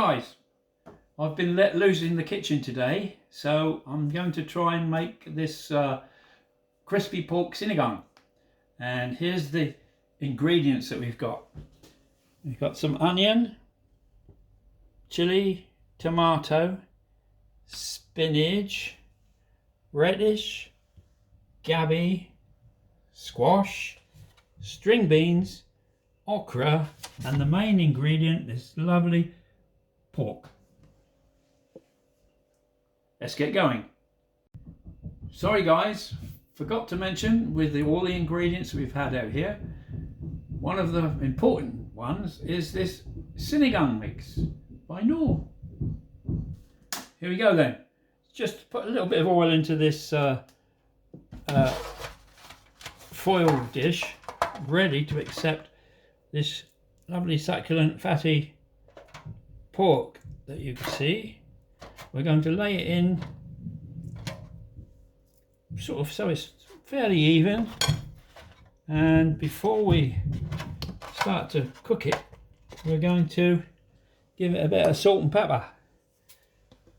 guys, I've been let loose in the kitchen today, so I'm going to try and make this crispy pork sinigang. And here's the ingredients that we've got. We've got some onion, chili, tomato, spinach, radish, gabi, squash, string beans, okra, and the main ingredient is lovely pork. Let's get going. Sorry guys, forgot to mention with all the ingredients we've had out here, one of the important ones is this sinigang mix by Noor. Here we go then. Just put a little bit of oil into this foil dish, ready to accept this lovely succulent fatty pork that you can see. We're going to lay it in sort of so it's fairly even, and before we start to cook it, we're going to give it a bit of salt and pepper.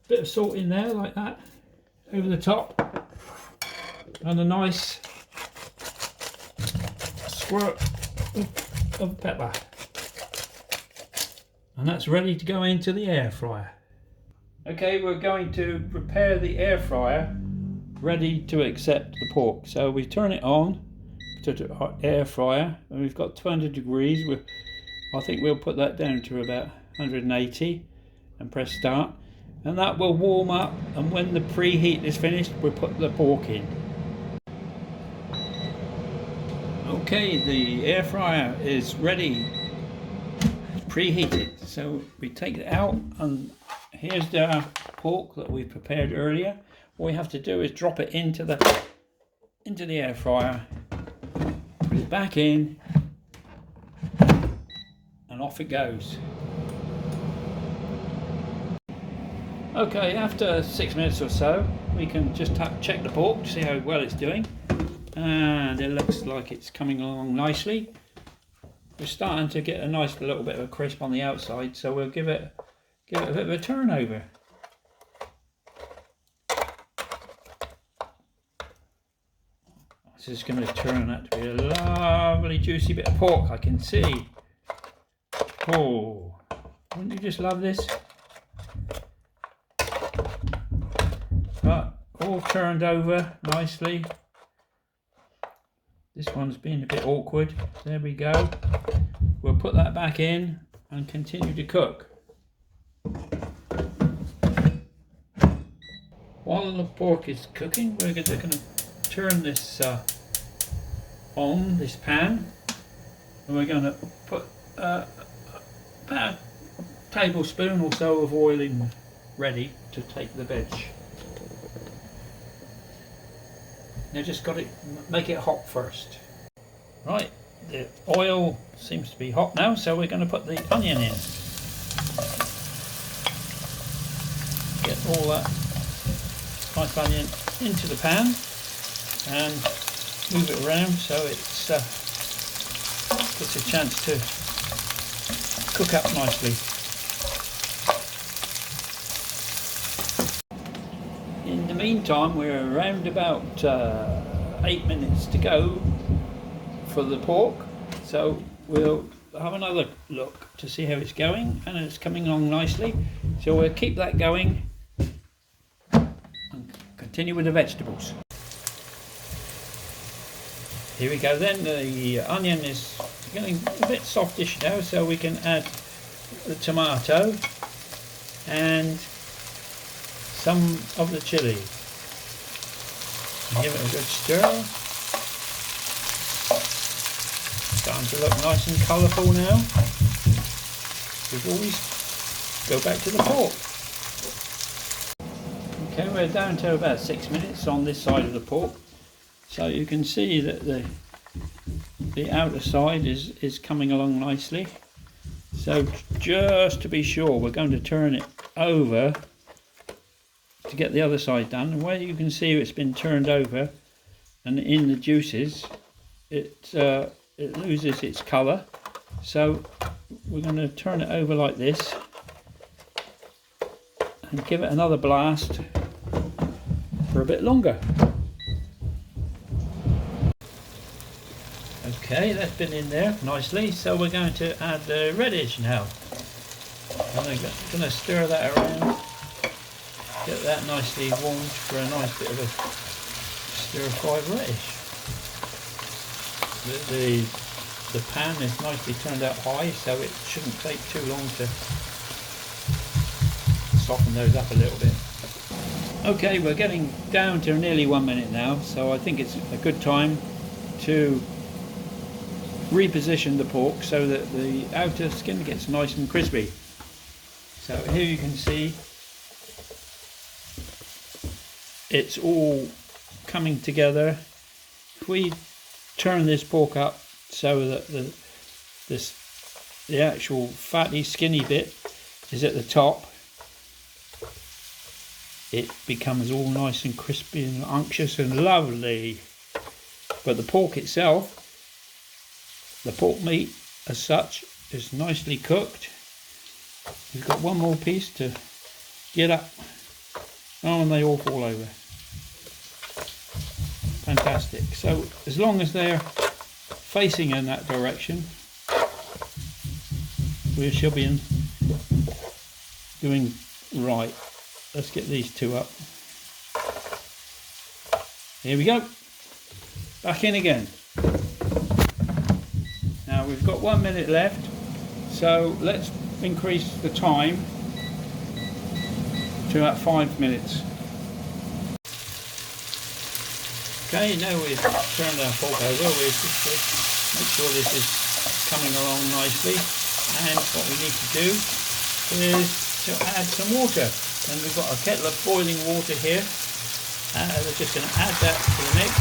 Bit of salt in there like that over the top, and a nice squirt of pepper, and that's ready to go into the air fryer. Okay, we're going to prepare the air fryer ready to accept the pork. So we turn it on to the air fryer, and we've got 200 degrees. I think we'll put that down to about 180 and press start, and that will warm up, and when the preheat is finished we'll put the pork in. Okay, the air fryer is ready, preheated, so we take it out, and here's the pork that we prepared earlier. All we have to do is drop it into the air fryer, put it back in, and off it goes. Okay, after 6 minutes or so, we can just check the pork to see how well it's doing, and it looks like it's coming along nicely. We're starting to get a nice little bit of a crisp on the outside, so we'll give it a bit of a turn over. This is going to turn out to be a lovely juicy bit of pork, I can see. Oh, wouldn't you just love this? But all turned over nicely. This one's been a bit awkward. There we go. We'll put that back in and continue to cook. While the pork is cooking, we're going to turn this on this pan, and we're going to put about a tablespoon or so of oil in, ready to take the veg. Now just got to make it hot first. Right, the oil seems to be hot now, so we're going to put the onion in. Get all that nice onion into the pan and move it around so it gets a chance to cook up nicely. In the meantime, we're around about 8 minutes to go for the pork, so we'll have another look to see how it's going, and it's coming along nicely, so we'll keep that going and continue with the vegetables. Here we go then. The onion is getting a bit softish now, so we can add the tomato and some of the chili. Give it a good stir. Starting to look nice and colourful now. Before we go back to the pork. Okay, we're down to about 6 minutes on this side of the pork. So you can see that the outer side is coming along nicely. So just to be sure, we're going to turn it over to get the other side done. And where you can see it's been turned over and in the juices, it loses its colour. So we're going to turn it over like this and give it another blast for a bit longer. Okay, that's been in there nicely, so we're going to add the radish now. I'm going to stir that around, get that nicely warmed for a nice bit of a stir-fried radish. The pan is nicely turned up high, so it shouldn't take too long to soften those up a little bit. Okay, we're getting down to nearly 1 minute now, so I think it's a good time to reposition the pork so that the outer skin gets nice and crispy. So here you can see it's all coming together. If we turn this pork up so that the actual fatty skinny bit is at the top, it becomes all nice and crispy and unctuous and lovely. But the pork itself, the pork meat as such, is nicely cooked. We've got one more piece to get up. Oh, and they all fall over. Fantastic. So as long as they're facing in that direction, we shall be doing right. Let's get these two up. Here we go. Back in again. Now we've got 1 minute left, so let's increase the time to about 5 minutes. Okay, now we've turned our pork over. We're just to make sure this is coming along nicely, and what we need to do is to add some water. And we've got a kettle of boiling water here, and we're just going to add that to the mix.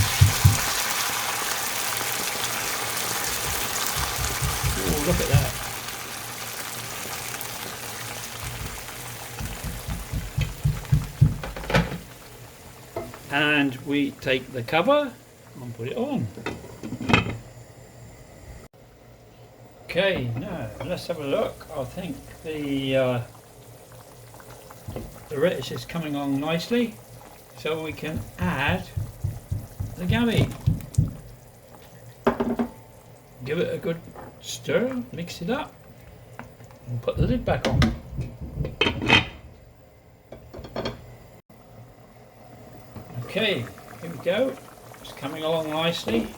Oh, look at that. And we take the cover and put it on. Okay, now let's have a look. I think the radish is coming along nicely, so we can add the gammon. Give it a good stir, mix it up, and put the lid back on. Okay, here we go. It's coming along nicely.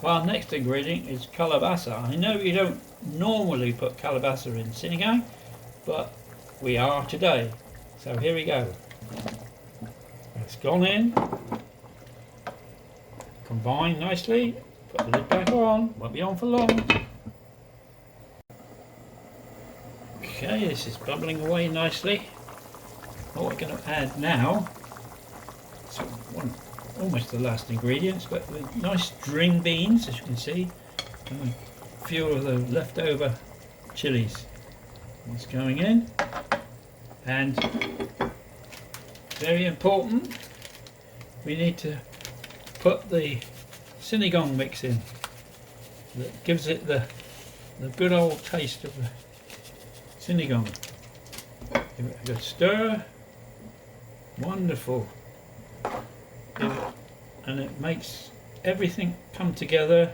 Our next ingredient is calabasa. I know you don't normally put calabasa in sinigang, but we are today. So here we go. It's gone in. Combine nicely. Put the lid back on. Won't be on for long. Okay, this is bubbling away nicely. What we're going to add now, so almost the last ingredients, but the nice string beans, as you can see, and a few of the leftover chilies. What's going in? And very important, we need to put the sinigang mix in. That gives it the good old taste of the sinigang. Give it a good stir. Wonderful. And it makes everything come together.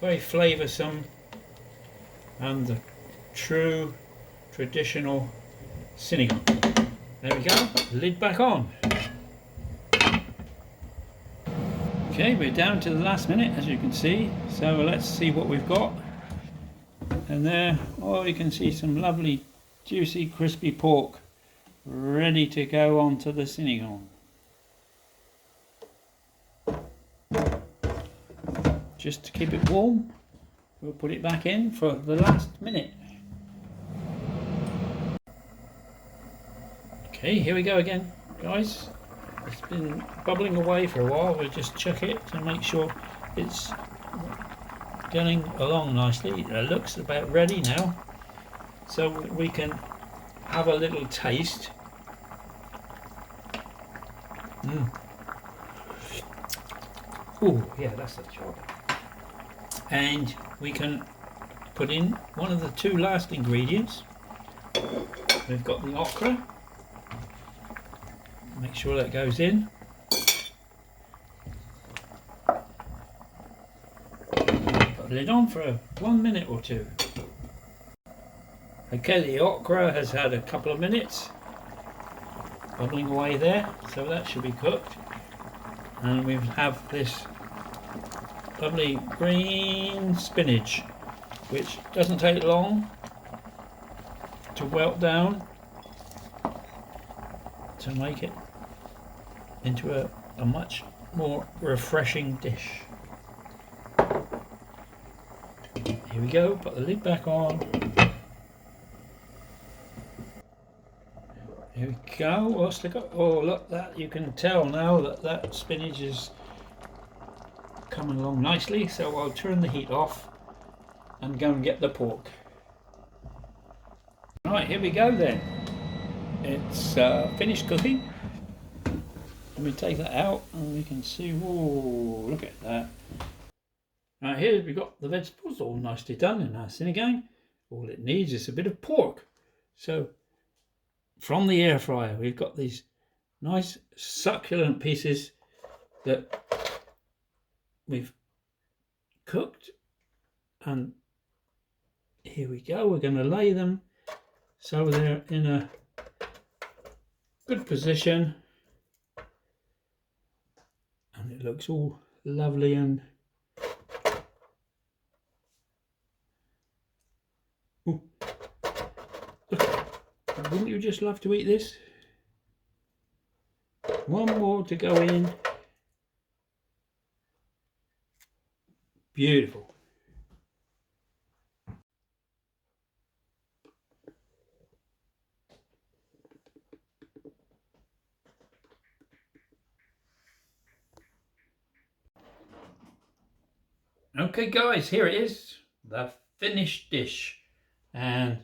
Very flavoursome, and the true traditional sinigang. There we go, lid back on. Okay, we're down to the last minute, as you can see, so let's see what we've got. And there, oh, you can see some lovely juicy crispy pork ready to go onto the sinigang. Just to keep it warm, we'll put it back in for the last minute. Okay, here we go again, guys. It's been bubbling away for a while. We'll just check it to make sure it's getting along nicely. It looks about ready now, so we can have a little taste. Oh yeah, that's the job. And we can put in one of the two last ingredients. We've got the okra, Make sure that goes in. Put the lid on for 1 minute or two. Okay, the okra has had a couple of minutes bubbling away there, so that should be cooked. And we have this lovely green spinach, which doesn't take long to wilt down to make it into a much more refreshing dish. Here we go, put the lid back on. Here we go. What's the go? Oh, look, that you can tell now that spinach is coming along nicely. So I'll turn the heat off and go and get the pork. Right, here we go then. It's finished cooking. Let me take that out and we can see. Whoa, look at that. Right, here we've got the vegetables all nicely done in our sinigang. All it needs is a bit of pork. So from the air fryer, we've got these nice succulent pieces that we've cooked, and here we go. We're going to lay them so they're in a good position, and it looks all lovely and ooh, wouldn't you just love to eat this? One more to go in. Beautiful. Okay guys, here it is, the finished dish, and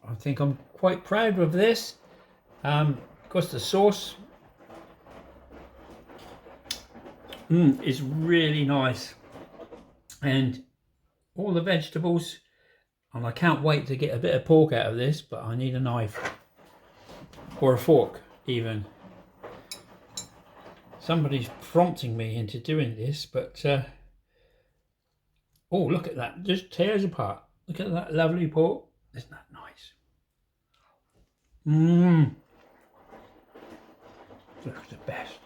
I think I'm quite proud of this. Of course the sauce is really nice, and all the vegetables, and I can't wait to get a bit of pork out of this, but I need a knife or a fork even. Somebody's prompting me into doing this, but oh, look at that, just tears apart. Look at that lovely pork. Isn't that nice? Look at the best.